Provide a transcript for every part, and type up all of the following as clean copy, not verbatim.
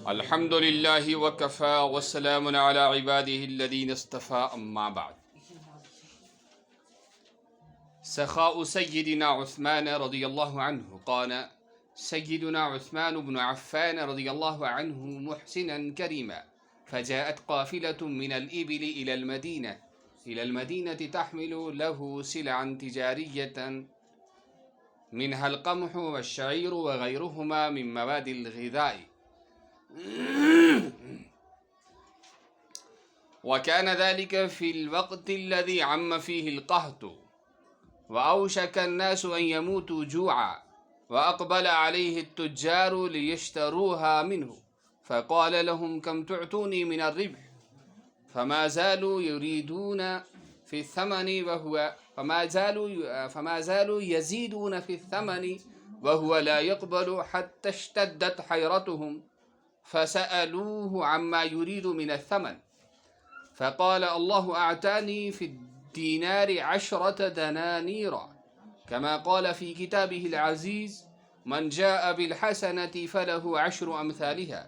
الحمد لله وكفى والسلام على عباده الذين اصطفى أما بعد. سخاء سيدنا عثمان رضي الله عنه. قال سيدنا عثمان بن عفان رضي الله عنه محسنا كريما، فجاءت قافلة من الإبل إلى المدينة تحمل له سلعا تجارية منها القمح والشعير وغيرهما من مواد الغذاء، وكان ذلك في الوقت الذي عم فيه القحط وأوشك الناس أن يموتوا جوعا، وأقبل عليه التجار ليشتروها منه، فقال لهم كم تعطوني من الربح؟ فما زالوا يريدون في الثمن فما زالوا يزيدون في الثمن وهو لا يقبل، حتى اشتدت حيرتهم فسألوه عما يريد من الثمن، فقال الله أعطاني في الدينار 10 دنانير، كما قال في كتابه العزيز من جاء بالحسنة فله 10 أمثالها.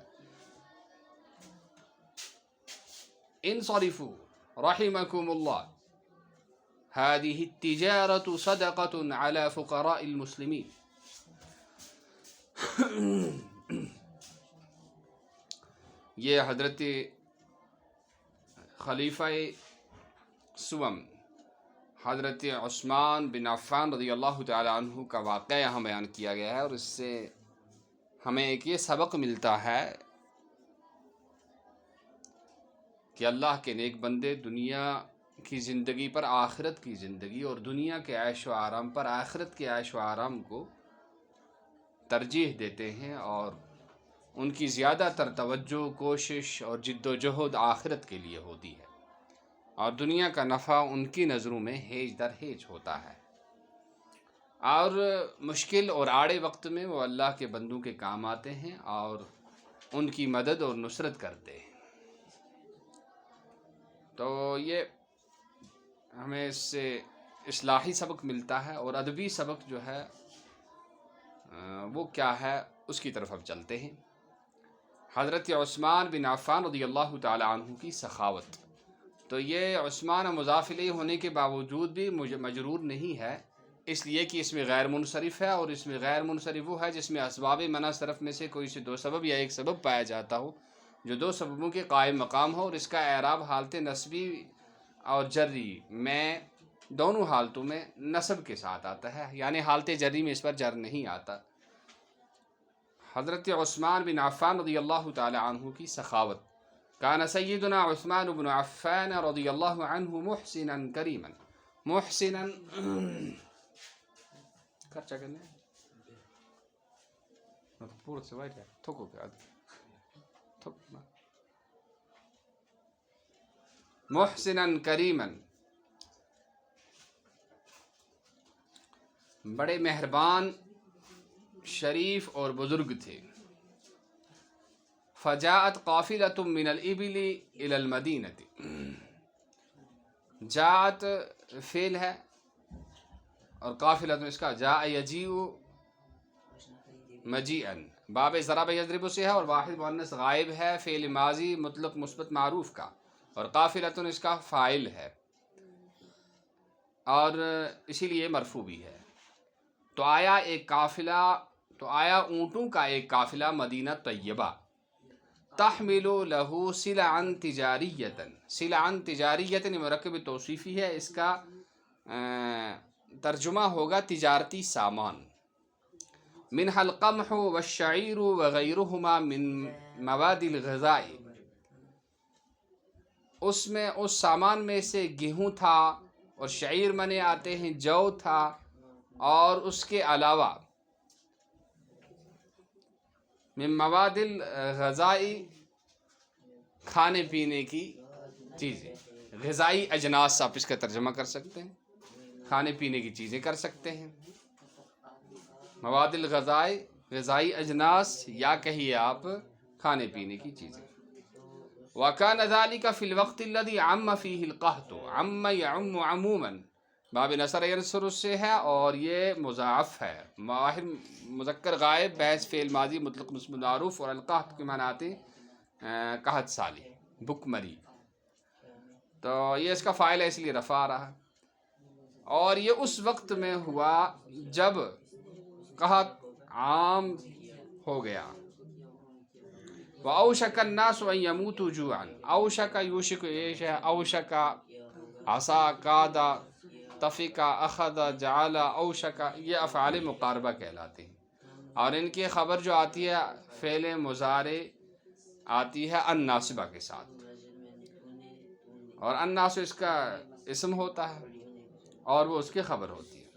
انصرفوا رحمكم الله، هذه التجارة صدقة على فقراء المسلمين. یہ حضرت خلیفہ سوم حضرت عثمان بن عفان رضی اللہ تعالی عنہ کا واقعہ یہاں بیان کیا گیا ہے، اور اس سے ہمیں ایک یہ سبق ملتا ہے کہ اللہ کے نیک بندے دنیا کی زندگی پر آخرت کی زندگی اور دنیا کے عیش و آرام پر آخرت کے عیش و آرام کو ترجیح دیتے ہیں، اور ان کی زیادہ تر توجہ، کوشش اور جد و جہد آخرت کے لیے ہوتی ہے، اور دنیا کا نفع ان کی نظروں میں ہیج در ہیج ہوتا ہے، اور مشکل اور آڑے وقت میں وہ اللہ کے بندوں کے کام آتے ہیں اور ان کی مدد اور نصرت کرتے ہیں۔ تو یہ ہمیں اس سے اصلاحی سبق ملتا ہے، اور ادبی سبق جو ہے وہ کیا ہے اس کی طرف اب چلتے ہیں۔ حضرت عثمان بن عفان رضی اللہ تعالی عنہ کی سخاوت، تو یہ عثمان مضاف الیہ ہونے کے باوجود بھی مجرور نہیں ہے، اس لیے کہ اس میں غیر منصرف ہے، اور اس میں غیر منصرف وہ ہے جس میں اسباب منع صرف میں سے کوئی سے 2 سبب یا ایک سبب پایا جاتا ہو جو 2 سببوں کے قائم مقام ہو، اور اس کا اعراب حالت نصبی اور جری میں دونوں حالتوں میں نصب کے ساتھ آتا ہے، یعنی حالت جری میں اس پر جر نہیں آتا۔ حضرت عثمان بن عفان رضی اللہ تعالی عنہ کی سخاوت، کان سیدنا عثمان بن عفان رضی اللہ عنہ محسنا کریما، محسنا خرچہ کرنے پورا سے وائٹ ہے تھوکو کے محسنا کریما، بڑے مہربان، شریف اور بزرگ تھے۔ فجاءت قافلۃ من الابل الى المدینۃ، جاءت فعل ہے اور قافلۃ اس کا جاء یجیء مجیئا، باب ضرب یضرب سے ہے، اور واحد مؤنث غائب ہے، فعل ماضی مطلق مثبت معروف کا، اور قافلۃ اس کا فاعل ہے، اور اسی لیے مرفوع بھی ہے۔ تو آیا اونٹوں کا ایک قافلہ مدینہ طیبہ، تحمل له سلعا تجاریتا، سلعا تجاریتا مرکب توصیفی ہے، اس کا ترجمہ ہوگا تجارتی سامان، منها القمح والشعير وغيرهما من مواد الغذاء، اس سامان میں سے گیہوں تھا، اور شعیر منے آتے ہیں جو تھا، اور اس کے علاوہ من مواد الغذاء کھانے پینے کی چیزیں، غذائی اجناس آپ اس کا ترجمہ کر سکتے ہیں، کھانے پینے کی چیزیں کر سکتے ہیں، مواد الغذاء غذائی اجناس، یا کہیے آپ کھانے پینے کی چیزیں۔ وَكَانَ ذَلِكَ فِي الْوَقْتِ الَّذِي عَمَّ فِيهِ الْقَحْطُ، عَمَّ يَعُمُّ عَمُومًا، باب نصر ینصر سے ہے اور یہ مضاعف ہے. واحد مذکر غائب بحث فعل ماضی مطلق مسلم معروف اور القحط کے معنی آتے قحط سالی بک مری. تو یہ اس کا فاعل ہے اس لیے رفع آ رہا. اور یہ اس وقت میں ہوا جب قحط عام ہو گیا. وَأَوْشَكَ النَّاسُ أَن يَمُوتُوا جُوعًا. اوشک یوشک ایش ہے اوشک عصا کاد تفق اخذ جعل اوشک یہ افعال مقاربہ کہلاتے ہیں. اور ان کی خبر جو آتی ہے فعل مضارع آتی ہے ان ناصبہ کے ساتھ. اور ان ناصب اس کا اسم ہوتا ہے اور وہ اس کی خبر ہوتی ہے.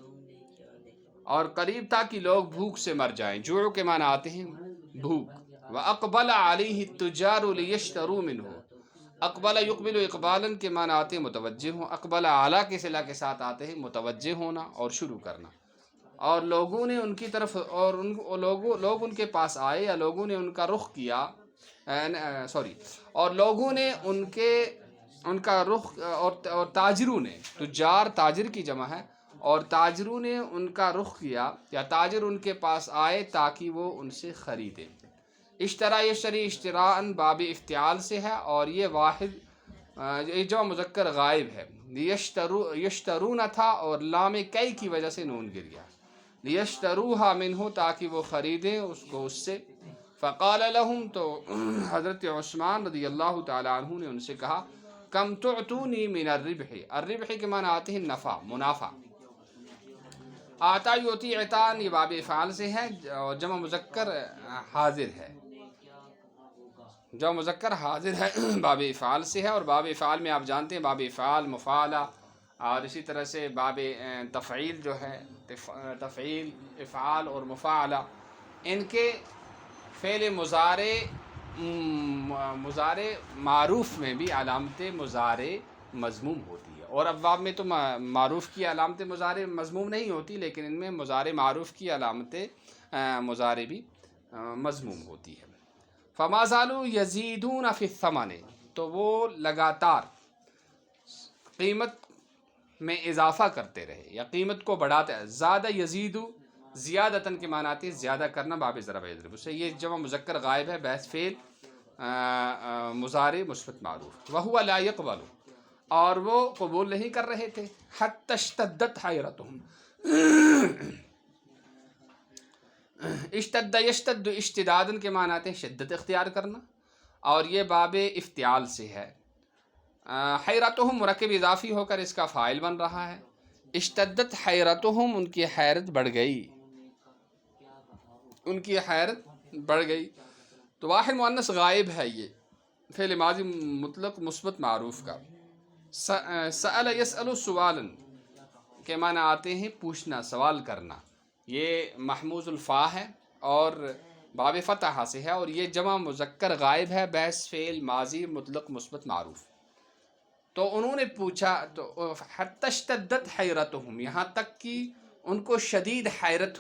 اور قریب تھا کہ لوگ بھوک سے مر جائیں. جوع کے معنی آتے ہیں بھوک. وَأَقْبَلَ عَلَيْهِ التُّجَّارُ لِيَشْتَرُوا مِنْهُ. اقبل یقبل اقبالاً کے معنی آتے ہیں متوجہ ہوں. اقبل اعلیٰ کے صلہ کے ساتھ آتے ہیں متوجہ ہونا اور شروع کرنا. اور لوگوں نے ان کی طرف اور لوگ ان کے پاس آئے یا لوگوں نے ان کا رخ کیا اور لوگوں نے ان کا رخ اور تاجروں نے تجار تاجر کی جمع ہے اور تاجروں نے ان کا رخ کیا یا تاجر ان کے پاس آئے تاکہ وہ ان سے خریدیں. اشترا یشتری اشتراءً باب افتعال سے ہے اور یہ واحد یہ جو مذکر غائب ہے. یشترون تھا اور لام کئی کی وجہ سے نون گر گیا. لیشتروها منہ تاکہ وہ خریدیں اس کو اس سے. فقال لهم تو حضرت عثمان رضی اللہ تعالیٰ عنہ نے ان سے کہا کم تعطونی من الربح. الربح کے معنی آتے ہیں نفع منافع. آتا یوتی عطان یہ باب افعال سے ہے اور جمع مذکر حاضر ہے. جو مذکر حاضر ہے باب افعال سے ہے. اور باب افعال میں آپ جانتے ہیں باب افعال مفعلہ اور اسی طرح سے باب تفعیل جو ہے تفعیل افعال اور مفعلہ ان کے فعل مضارع معروف میں بھی علامت مضارع مضموم ہوتی ہے. اور ابواب میں تو معروف کی علامت مضارع مضموم نہیں ہوتی لیکن ان میں مضارع معروف کی علامت مضارع بھی مضموم ہوتی ہے. فما زالوا یزیدون فی الثمن. تو وہ لگاتار قیمت میں اضافہ کرتے رہے یا قیمت کو بڑھاتے. زیادہ یزید زیادتاً کے معنی آتے ہیں زیادہ کرنا باب ضرب یضرب سے. یہ جمع مذکر غائب ہے بحث فعل مضارع مثبت معروف. وہو لا یقبل اور وہ قبول نہیں کر رہے تھے. حتی اشتدت حیرتہم اشتد یشتد اشتدادن کے معنی آتے ہیں شدت اختیار کرنا اور یہ باب افتعال سے ہے. حیرتہم مرکب اضافی ہو کر اس کا فاعل بن رہا ہے. اشتدت حیرتہم ان کی حیرت بڑھ گئی ان کی حیرت بڑھ گئی. تو واحد مؤنث غائب ہے یہ فعل ماضی مطلق مثبت معروف کا. سأل یسأل سوالا کے معنی آتے ہیں پوچھنا سوال کرنا. یہ محموز الفا ہے اور باب فتح سے ہے اور یہ جمع مذکر غائب ہے بحث فعل ماضی مطلق مثبت معروف. تو انہوں نے پوچھا تو حتی اشتدت حیرتہم یہاں تک کہ ان کو شدید حیرت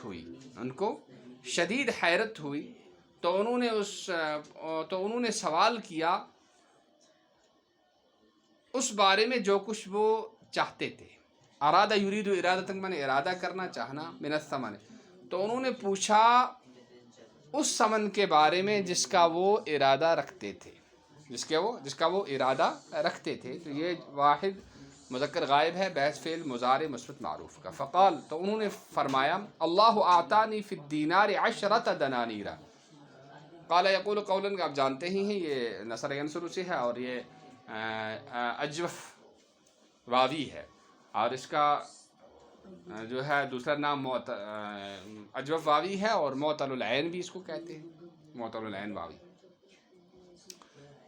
ہوئی تو انہوں نے سوال کیا اس بارے میں جو کچھ وہ چاہتے تھے. ارادہ یرید ارادۃ من ارادہ کرنا چاہنا من الثمن. تو انہوں نے پوچھا اس ثمن کے بارے میں جس کا وہ ارادہ رکھتے تھے تو یہ واحد مذکر غائب ہے بحث فعل مضارع مثبت معروف کا. فقال تو انہوں نے فرمایا اللہ اعطانی فی الدینار 10 دنانیر. قال یقول قولا آپ جانتے ہی ہیں یہ نصر ینصر سے ہے اور یہ اجوف واوی ہے اور اس کا جو ہے دوسرا نام اجوف واوی ہے اور معطل العین بھی اس کو کہتے ہیں معطل العین واوی.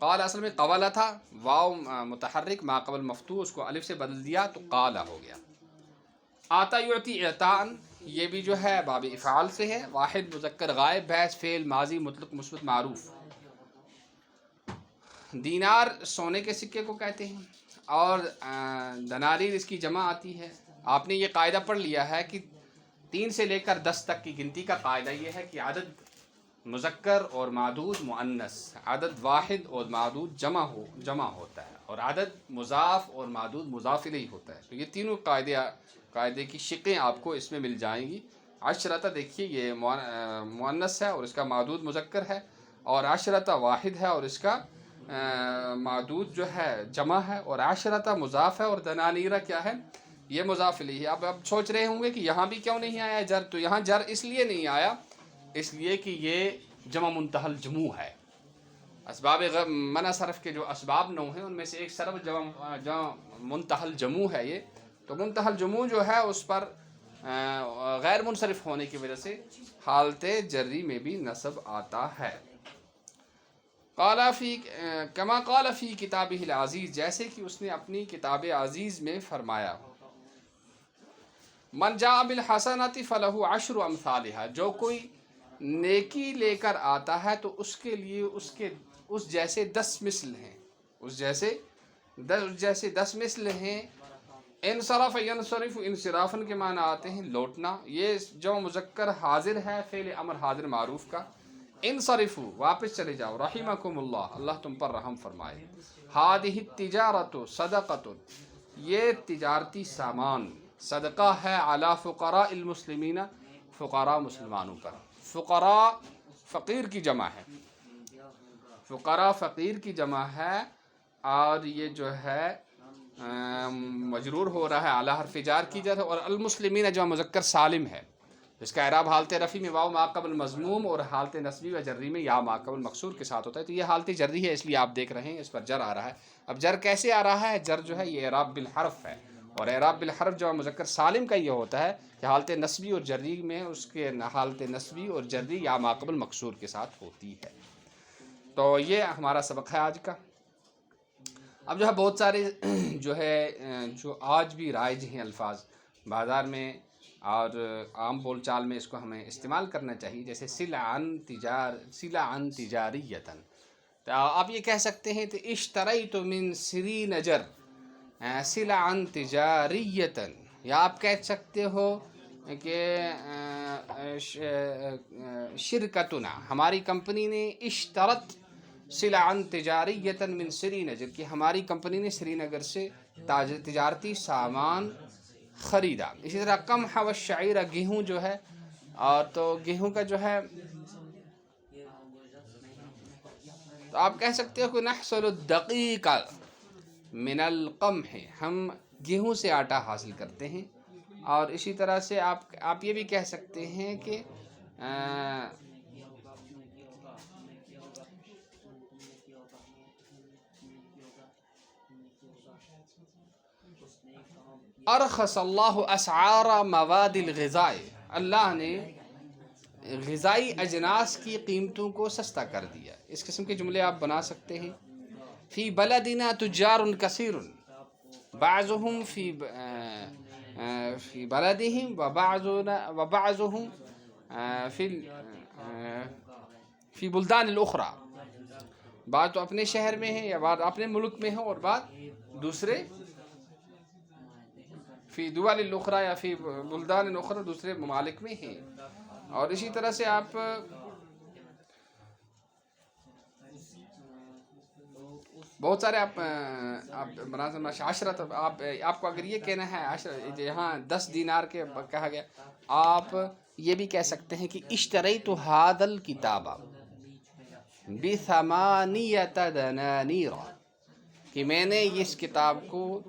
قال اصل میں قولا تھا واو متحرک ما قبل مفتوح اس کو الف سے بدل دیا تو قالا ہو گیا. آتا یعطی اعطاء یہ بھی جو ہے باب افعال سے ہے واحد مذکر غائب بحث فعل ماضی مطلق مثبت معروف. دینار سونے کے سکے کو کہتے ہیں اور دنانیر اس کی جمع آتی ہے. آپ نے یہ قاعدہ پڑھ لیا ہے کہ 3 سے لے کر 10 تک کی گنتی کا قاعدہ یہ ہے کہ عدد مذکر اور معدود مؤنث، عدد واحد اور معدود جمع ہوتا ہے، اور عدد مضاف اور معدود مضاف الیہ ہوتا ہے۔ تو یہ تینوں قاعدے کی شقیں آپ کو اس میں مل جائیں گی۔ عشرتہ دیکھیے یہ مؤنث ہے اور اس کا معدود مذکر ہے، اور عشرتہ واحد ہے اور اس کا معدود جو ہے جمع ہے، اور عشرتہ مضاف ہے، اور دنانیرہ کیا ہے؟ یہ مضاف الیہ ہے۔ اب سوچ رہے ہوں گے کہ یہاں بھی کیوں نہیں آیا جر؟ تو یہاں جر اس لیے نہیں آیا، اس لیے کہ یہ جمع منتہی الجموع ہے۔ اسباب منع صرف کے جو اسباب 9 ہیں ان میں سے ایک صرف جمع منتہی الجموع ہے یہ۔ تو منتہی الجموع جو ہے اس پر غیر منصرف ہونے کی وجہ سے حالت جری میں بھی نصب آتا ہے۔ کما قال فی کتابہ العزیز، جیسے کہ اس نے اپنی کتاب عزیز میں فرمایا، من جاء بالحسنۃ فلہ عشر امثالھا، جو کوئی نیکی لے کر آتا ہے تو اس کے لیے اس جیسے 10 مثل ہیں، اس جیسے 10 مثل ہیں۔ انصرف ینصرف، انصرافن کے معنی آتے ہیں لوٹنا، یہ جو مذکر حاضر ہے فعل امر حاضر معروف کا۔ انصرفو، واپس چلے جاؤ، رحمکم اللہ، اللہ تم پر رحم فرمائے۔ ہادہ التجارۃ صدقۃ، یہ تجارتی سامان صدقہ ہے، علی فقراء المسلمین، فقراء مسلمانوں پر۔ فقراء فقیر کی جمع ہے، فقراء فقیر کی جمع ہے، اور یہ جو ہے مجرور ہو رہا ہے اعلی حرف جار کی جر ہے، اور المسلمین جو مذکر سالم ہے، اس کا اعراب حالت رفع میں واو ما قبل مضموم اور حالت نصبی و جری میں یا ما قبل مکسور کے ساتھ ہوتا ہے۔ تو یہ حالت جری ہے، اس لیے آپ دیکھ رہے ہیں اس پر جر آ رہا ہے۔ اب جر کیسے آ رہا ہے؟ جر جو ہے یہ اعراب بالحرف ہے، اور اعراب بالحرف جو مذکر سالم کا یہ ہوتا ہے کہ حالت نصبی اور جری میں اس کے حالت نصبی اور جری یا ما قبل مکسور کے ساتھ ہوتی ہے۔ تو یہ ہمارا سبق ہے آج کا۔ اب جو ہے بہت سارے جو آج بھی رائج ہیں الفاظ بازار میں اور عام بول چال میں، اس کو ہمیں استعمال کرنا چاہیے، جیسے سلعن تجاریتاً، تو آپ یہ کہہ سکتے ہیں کہ اشتریت من سرینگر سلعن تجاریتاً، یا آپ کہہ سکتے ہو کہ شرکتنا، ہماری کمپنی نے اشترت سلعن تجاریتاً من سرینگر، کہ ہماری کمپنی نے سری نگر سے تجارتی سامان خریدا۔ اسی طرح قمح والشعیر، گیہوں جو ہے، اور تو گیہوں کا جو ہے تو آپ کہہ سکتے ہو کہ نحصل الدقیق من القمح، ہم گیہوں سے آٹا حاصل کرتے ہیں۔ اور اسی طرح سے آپ یہ بھی کہہ سکتے ہیں کہ ارخص اللہ اسعار مواد الغذاء، اللہ نے غذائی اجناس کی قیمتوں کو سستا کر دیا۔ اس قسم کے جملے آپ بنا سکتے ہیں۔ فی بلدنا تجار کثیر، بعضهم فی بلدهم وبعضهم فی بلدان الاخرى، بعض تو اپنے شہر میں ہیں یا بعض اپنے ملک میں ہیں، اور بعض دوسرے فی دول الاخرى یا فی بلدان اخرى، دوسرے ممالک میں ہیں۔ اور اسی طرح سے آپ بہت سارے عشرت، آپ کو اگر یہ کہنا ہے یہاں 10 دینار کے کہا گیا، آپ یہ بھی کہہ سکتے ہیں کہ اشتریت ھذا الکتاب ب8 دنانیر، کہ میں نے اس کتاب کو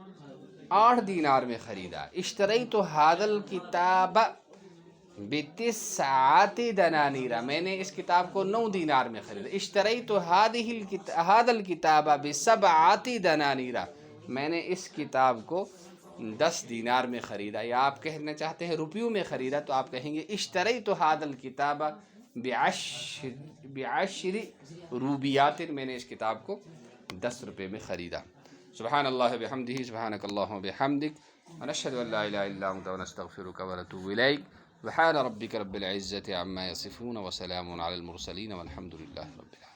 8 دینار میں خریدا۔ اشتریت ھذا الکتاب ب9 دنانیر، میں نے اس کتاب کو 9 دینار میں خریدا۔ اشتریت ھذا الکتاب ب7 دنانیر، میں نے اس کتاب کو 10 دینار میں خریدا۔ یا آپ کہنا چاہتے ہیں روپیوں میں خریدا، تو آپ کہیں گے اشتریت ھذا الکتاب ب10 روبیات، میں نے اس کتاب کو 10 روپے میں خریدا۔ سبحان اللہ بحمدہ، سبحانک اللہم بحمدک، ونشہد ان لا الہ الا انت ونستغفرک ونتوب الیک۔ سبحان ربک رب العزة عما یصفون وسلام علی المرسلین والحمد للہ رب العالمین۔